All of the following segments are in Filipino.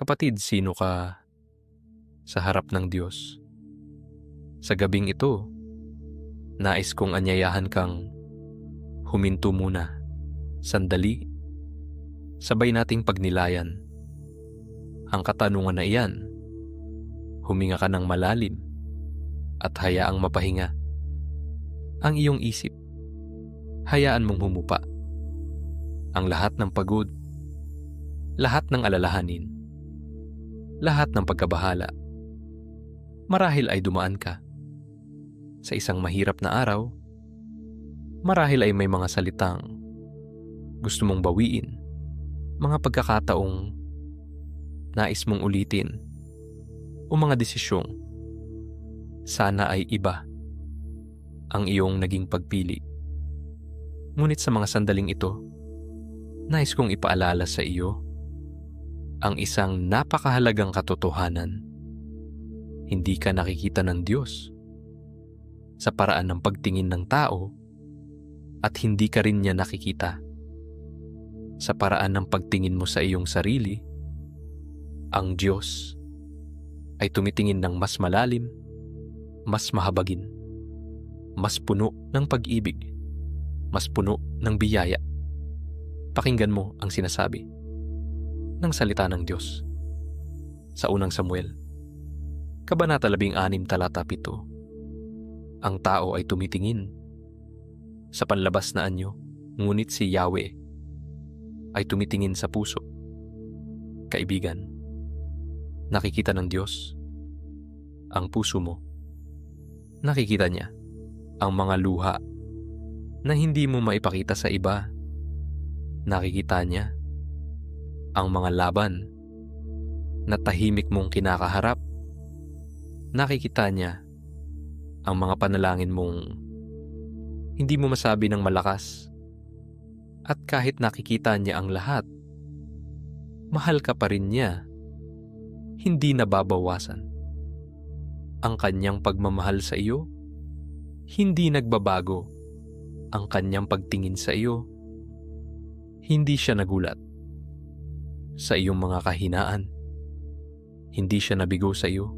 Kapatid, sino ka sa harap ng Diyos? Sa gabing ito, nais kong anyayahan kang huminto muna, sandali, sabay nating pagnilayan ang katanungan na iyan. Huminga ka ng malalim at hayaang mapahinga ang iyong isip. Hayaan mong humupa ang lahat ng pagod, lahat ng alalahanin, lahat ng pagkabahala. Marahil ay dumaan ka sa isang mahirap na araw. Marahil ay may mga salitang gusto mong bawiin, mga pagkakataong nais mong ulitin, o mga desisyong sana ay iba ang iyong naging pagpili. Ngunit sa mga sandaling ito, nais kong ipaalala sa iyo ang isang napakahalagang katotohanan. Hindi ka nakikita ng Diyos sa paraan ng pagtingin ng tao, at hindi ka rin niya nakikita sa paraan ng pagtingin mo sa iyong sarili. Ang Diyos ay tumitingin ng mas malalim, mas mahabagin, mas puno ng pag-ibig, mas puno ng biyaya. Pakinggan mo ang sinasabi ng salita ng Diyos sa unang Samuel, Kabanata 16, talata 7. Ang tao ay tumitingin sa panlabas na anyo, ngunit si Yahweh ay tumitingin sa puso. Kaibigan, nakikita ng Diyos ang puso mo. Nakikita niya ang mga luha na hindi mo maipakita sa iba. Nakikita niya ang mga laban na tahimik mong kinakaharap. Nakikita niya ang mga panalangin mong hindi mo masabi ng malakas. At kahit nakikita niya ang lahat, mahal ka pa rin niya. Hindi nababawasan ang kanyang pagmamahal sa iyo. Hindi nagbabago ang kanyang pagtingin sa iyo. Hindi siya nagulat sa iyong mga kahinaan. Hindi siya nabigo sa iyo.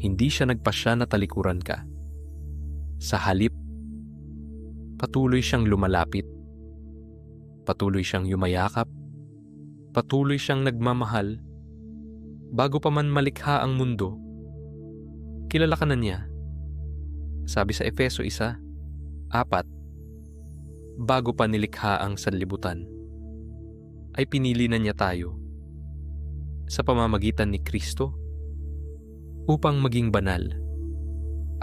Hindi siya nagpasya na talikuran ka. Sa halip, patuloy siyang lumalapit. Patuloy siyang yumayakap. Patuloy siyang nagmamahal. Bago pa man malikha ang mundo, kilala ka na niya. Sabi sa Efeso 1:4, bago pa nilikha ang sanlibutan, ay pinili na niya tayo sa pamamagitan ni Kristo upang maging banal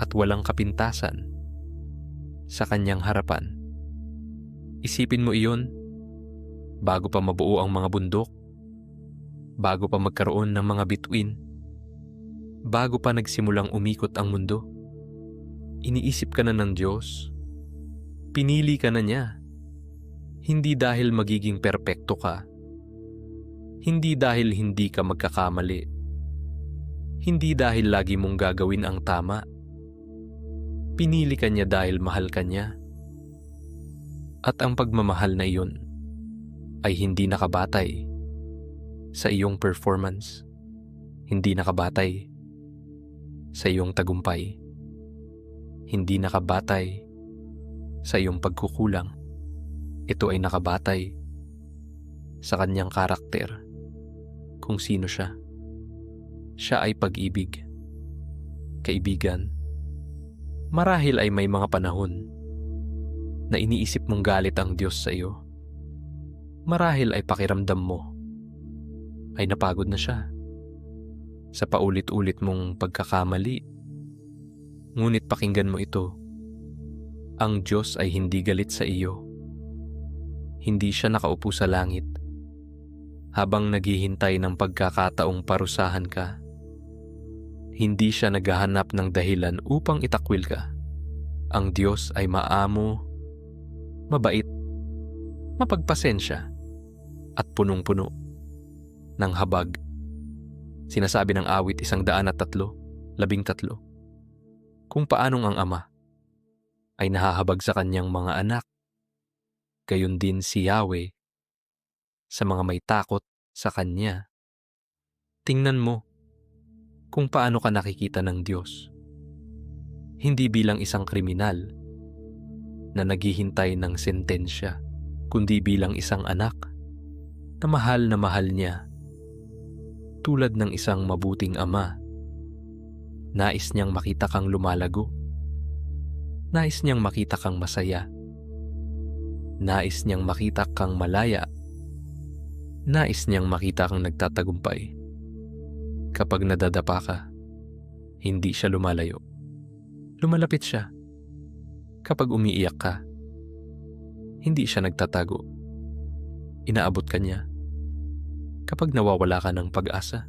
at walang kapintasan sa kanyang harapan. Isipin mo iyon bago pa mabuo ang mga bundok, bago pa magkaroon ng mga bituin, bago pa nagsimulang umikot ang mundo. Iniisip ka na ng Diyos. Pinili ka na niya. Hindi dahil magiging perpekto ka. Hindi dahil hindi ka magkakamali. Hindi dahil lagi mong gagawin ang tama. Pinili ka niya dahil mahal ka niya. At ang pagmamahal na iyon ay hindi nakabatay sa iyong performance. Hindi nakabatay sa iyong tagumpay. Hindi nakabatay sa iyong pagkukulang. Ito ay nakabatay sa kanyang karakter, kung sino siya. Siya ay pag-ibig. Kaibigan, marahil ay may mga panahon na iniisip mong galit ang Diyos sa iyo. Marahil ay pakiramdam mo ay napagod na siya sa paulit-ulit mong pagkakamali. Ngunit pakinggan mo ito. Ang Diyos ay hindi galit sa iyo. Hindi siya nakaupo sa langit habang naghihintay ng pagkakataong parusahan ka. Hindi siya naghahanap ng dahilan upang itakwil ka. Ang Diyos ay maamo, mabait, mapagpasensya, at punong-puno ng habag. Sinasabi ng awit 103:13 kung paanong ang Ama ay nahahabag sa kanyang mga anak, gayon din si Yahweh sa mga may takot sa kanya. Tingnan mo kung paano ka nakikita ng Diyos. Hindi bilang isang kriminal na naghihintay ng sentensya, kundi bilang isang anak na mahal niya. Tulad ng isang mabuting ama, nais niyang makita kang lumalago. Nais niyang makita kang masaya. Nais niyang makita kang malaya. Nais niyang makita kang nagtatagumpay. Kapag nadadapa ka, hindi siya lumalayo. Lumalapit siya. Kapag umiiyak ka, hindi siya nagtatago. Inaabot ka niya. Kapag nawawala ka ng pag-asa,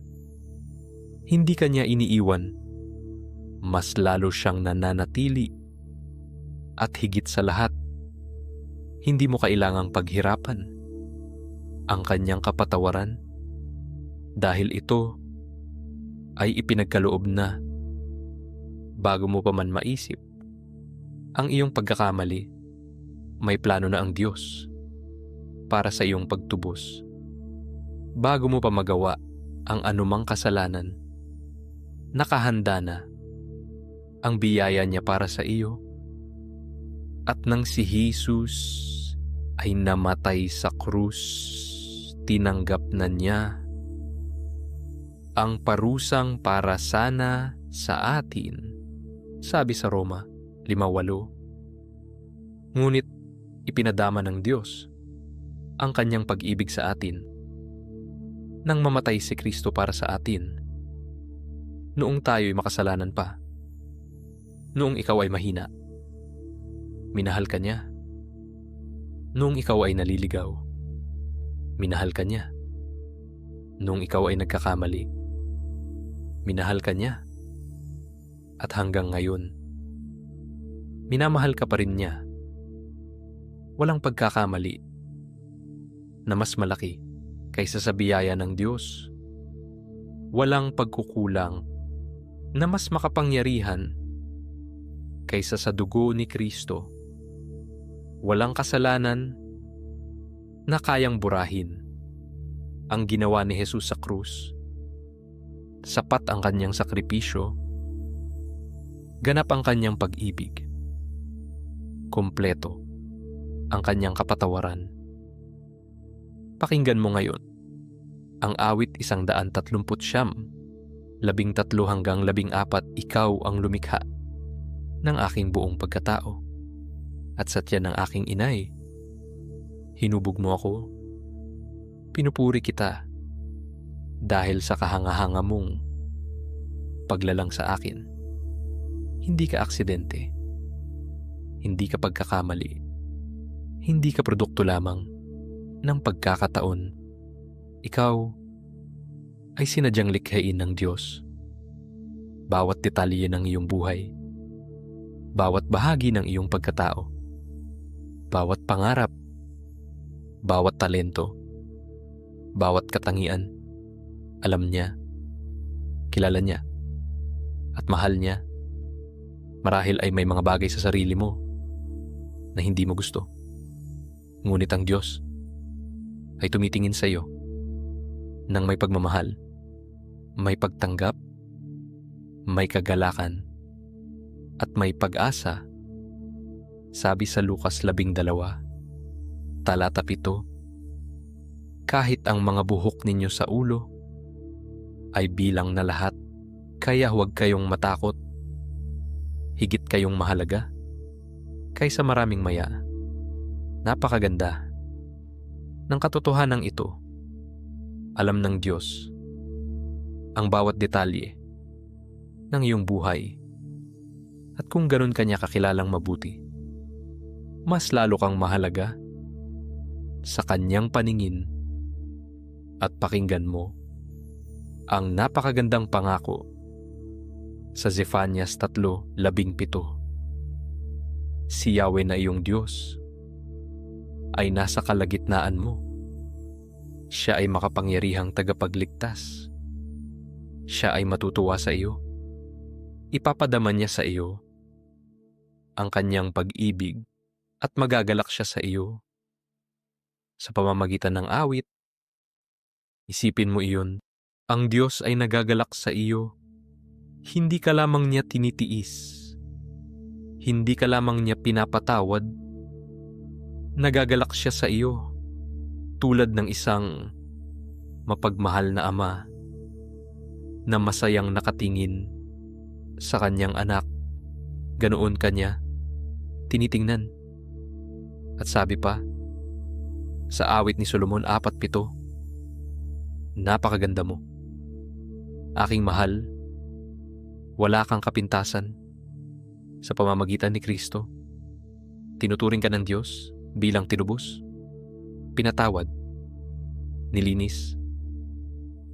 hindi ka niya iniiwan. Mas lalo siyang nananatili. At higit sa lahat, hindi mo kailangang paghirapan ang kanyang kapatawaran dahil ito ay ipinagkaloob na bago mo pa man maisip ang iyong pagkakamali. May plano na ang Diyos para sa iyong pagtubos. Bago mo pa magawa ang anumang kasalanan, nakahanda na ang biyaya niya para sa iyo. At nang si Jesus ay namatay sa krus, tinanggap na niya ang parusang para sana sa atin, sabi sa Roma 5:8. Ngunit ipinadama ng Diyos ang kanyang pag-ibig sa atin nang mamatay si Kristo para sa atin. Noong tayo'y makasalanan pa, noong ikaw ay mahina, minahal ka niya. Noong ikaw ay naliligaw, minahal ka niya. Noong ikaw ay nagkakamali, minahal ka niya. At hanggang ngayon, minamahal ka pa rin niya. Walang pagkakamali na mas malaki kaysa sa biyaya ng Diyos. Walang pagkukulang na mas makapangyarihan kaysa sa dugo ni Kristo. Walang kasalanan na kayang burahin ang ginawa ni Jesus sa krus. Sapat ang kanyang sakripisyo. Ganap ang kanyang pag-ibig. Kompleto ang kanyang kapatawaran. Pakinggan mo ngayon ang awit 139, 13-14, ikaw ang lumikha ng aking buong pagkatao. At sa tiyan ng aking inay, hinubog mo ako. Pinupuri kita dahil sa kahanga-hanga mong paglalang sa akin. Hindi ka aksidente. Hindi ka pagkakamali. Hindi ka produkto lamang ng pagkakataon. Ikaw ay sinadyang likhain ng Diyos. Bawat detalye ng iyong buhay, bawat bahagi ng iyong pagkatao, bawat pangarap, bawat talento, bawat katangian, alam niya, kilala niya, at mahal niya. Marahil ay may mga bagay sa sarili mo na hindi mo gusto. Ngunit ang Diyos ay tumitingin sa iyo ng may pagmamahal, may pagtanggap, may kagalakan, at may pag-asa. Sabi sa Lucas 12, talata 7, kahit ang mga buhok ninyo sa ulo ay bilang na lahat, kaya huwag kayong matakot. Higit kayong mahalaga kaysa maraming maya. Napakaganda ng katotohanan ito. Alam ng Diyos ang bawat detalye ng iyong buhay. At kung ganun ka niya kakilalang mabuti, mas lalo kang mahalaga sa kanyang paningin. At pakinggan mo ang napakagandang pangako sa Zephanias 3:17. Si Yahweh na iyong Diyos ay nasa kalagitnaan mo. Siya ay makapangyarihang tagapagligtas. Siya ay matutuwa sa iyo. Ipapadama niya sa iyo ang kanyang pag-ibig at magagalak siya sa iyo. Sa pamamagitan ng awit, isipin mo iyon Ang Diyos ay nagagalak sa iyo. Hindi ka lamang niya tinitiis. Hindi ka lamang niya pinapatawad. Nagagalak siya sa iyo tulad ng isang mapagmahal na ama na masayang nakatingin sa kanyang anak. Ganoon kanya tinitingnan. At sabi pa, sa awit ni Solomon 4:7, napakaganda mo. Aking mahal, wala kang kapintasan. Sa pamamagitan ni Kristo, tinuturing ka ng Diyos bilang tinubos, pinatawad, nilinis,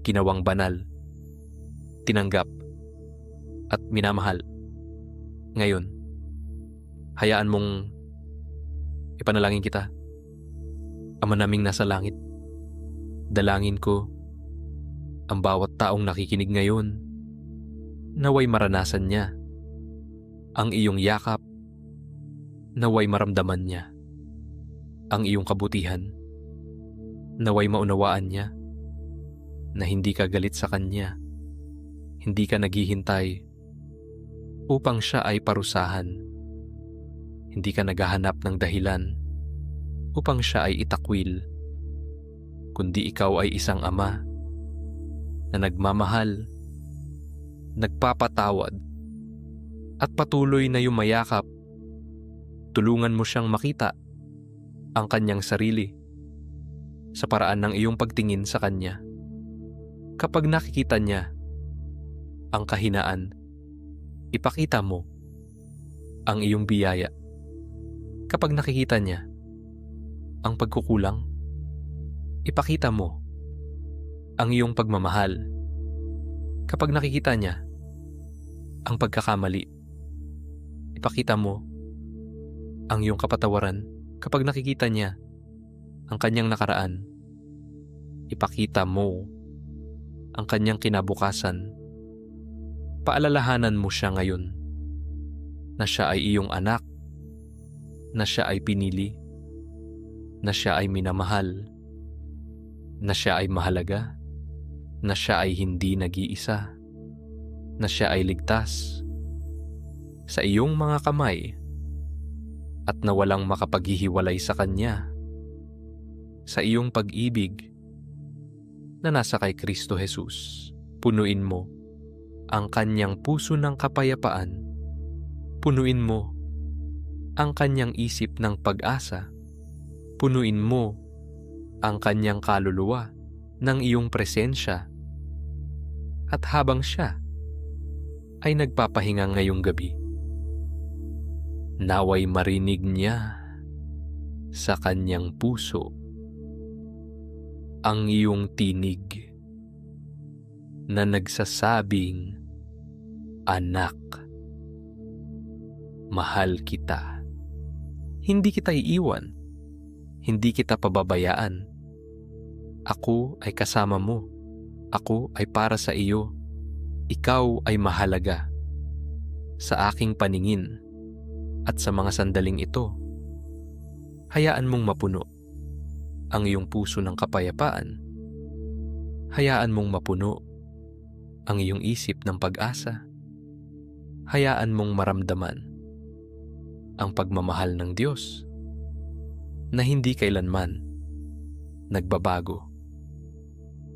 ginawang banal, tinanggap, at minamahal. Ngayon, hayaan mong ipanalangin kita. Ama naming nasa langit, dalangin ko ang bawat taong nakikinig ngayon, naway maranasan niya ang iyong yakap, naway maramdaman niya ang iyong kabutihan, naway maunawaan niya na hindi ka galit sa kanya, hindi ka naghihintay upang siya ay parusahan, hindi ka naghahanap ng dahilan upang siya ay itakwil, kundi ikaw ay isang ama na nagmamahal, nagpapatawad, at patuloy na yumayakap. Tulungan mo siyang makita ang kanyang sarili sa paraan ng iyong pagtingin sa kanya. Kapag nakikita niya ang kahinaan, ipakita mo ang iyong biyaya. Kapag nakikita niya ang pagkukulang, ipakita mo ang iyong pagmamahal. Kapag nakikita niya ang pagkakamali, ipakita mo ang iyong kapatawaran. Kapag nakikita niya ang kanyang nakaraan, ipakita mo ang kanyang kinabukasan. Paalalahanan mo siya ngayon na siya ay iyong anak, na siya ay pinili, na siya ay minamahal, na siya ay mahalaga, na siya ay hindi nag-iisa, na siya ay ligtas sa iyong mga kamay at na walang makapaghihiwalay sa kanya, sa iyong pag-ibig na nasa kay Kristo Jesus. Punuin mo ang kanyang puso ng kapayapaan. Punuin mo ang kanyang isip ng pag-asa. Punuin mo ang kanyang kaluluwa ng iyong presensya. At habang siya ay nagpapahinga ngayong gabi, naway marinig niya sa kanyang puso ang iyong tinig na nagsasabing, "Anak, mahal kita. Hindi kita iiwan. Hindi kita pababayaan. Ako ay kasama mo. Ako ay para sa iyo. Ikaw ay mahalaga. Sa aking paningin at sa mga sandaling ito, hayaan mong mapuno ang iyong puso ng kapayapaan. Hayaan mong mapuno ang iyong isip ng pag-asa. Hayaan mong maramdaman ang pagmamahal ng Diyos na hindi kailanman nagbabago,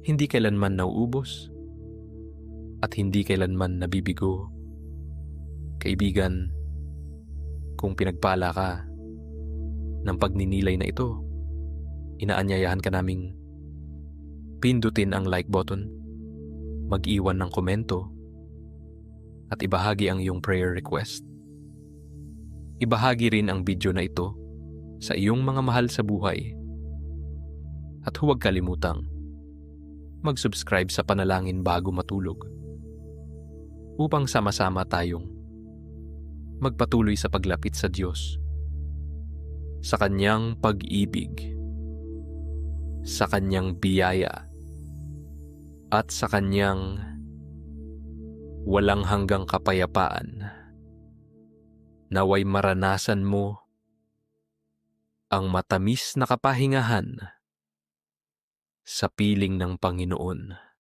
hindi kailanman nauubos, at hindi kailanman nabibigo. Kaibigan, kung pinagpala ka ng pagninilay na ito, inaanyayahan ka naming pindutin ang like button, mag-iwan ng komento, at ibahagi ang iyong prayer request. Ibahagi rin ang video na ito sa iyong mga mahal sa buhay. At huwag kalimutang mag-subscribe sa Panalangin Bago Matulog upang sama-sama tayong magpatuloy sa paglapit sa Diyos, sa Kanyang pag-ibig, sa Kanyang biyaya, at sa Kanyang walang hanggang kapayapaan. Naway maranasan mo ang matamis na kapahingahan sa piling ng Panginoon.